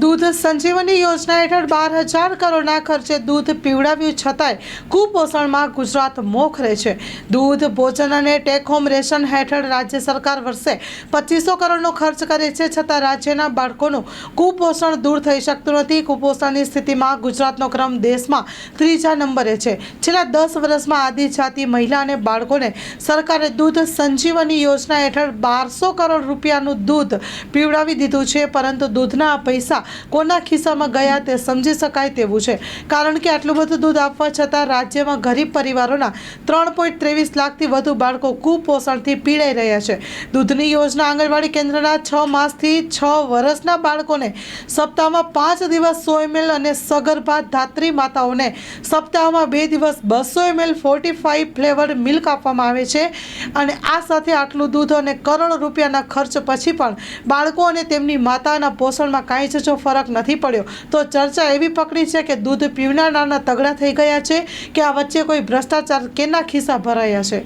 દૂધ સંજીવની યોજના હેઠળ 12,000 કરોડના ખર્ચે દૂધ પીવડાવ્યું છતાંય કુપોષણમાં ગુજરાત મોખરે છે। દૂધ ભોજન અને ટેક હોમ રેશન હેઠળ રાજ્ય સરકાર વર્ષે 2500 કરોડનો ખર્ચ કરે છે, છતાં રાજ્યના બાળકોનું કુપોષણ દૂર થઈ શકતું નથી। કુપોષણની સ્થિતિમાં ગુજરાતનો ક્રમ દેશમાં 3જા નંબરે છે। છેલ્લા 10 વર્ષમાં આદિજાતિ મહિલા અને બાળકોને સરકારે દૂધ સંજીવની યોજના હેઠળ 1200 કરોડ રૂપિયાનું દૂધ પીવડાવી દીધું છે, પરંતુ દૂધના પૈસા કોના ખિસ્સામાં ગયા તે સમજી શકાય તેવું છે, કારણ કે આટલું બધું દૂધ આપવા છતાં રાજ્યમાં ગરીબ પરિવારોના 3.23 લાખથી વધુ બાળકો કુપોષણથી પીડાઈ રહ્યા છે। દૂધની યોજના આંગણવાડી કેન્દ્રના 6 માસથી 6 વર્ષના બાળકોને સપ્તાહમાં 5 દિવસ 100 ml અને સગર્ભા ધાત્રી માતાઓને સપ્તાહમાં 2 દિવસ 200 ml ફોર્ટિફાઈ ફ્લેવર્ડ મિલ્ક આપવામાં આવે છે। અને આ સાથે આટલું દૂધ અને કરોડો રૂપિયાના ખર્ચ પછી પણ બાળકો અને તેમની માતાના પોષણમાં કાંઈ જ જો ફરક નથી પડ્યો, તો ચર્ચા એવી પકડી છે કે દૂધ પીવનારાના તગડા થઈ ગયા છે કે આ વચ્ચે કોઈ ભ્રષ્ટાચાર કેના ખિસ્સા ભરાયા છે।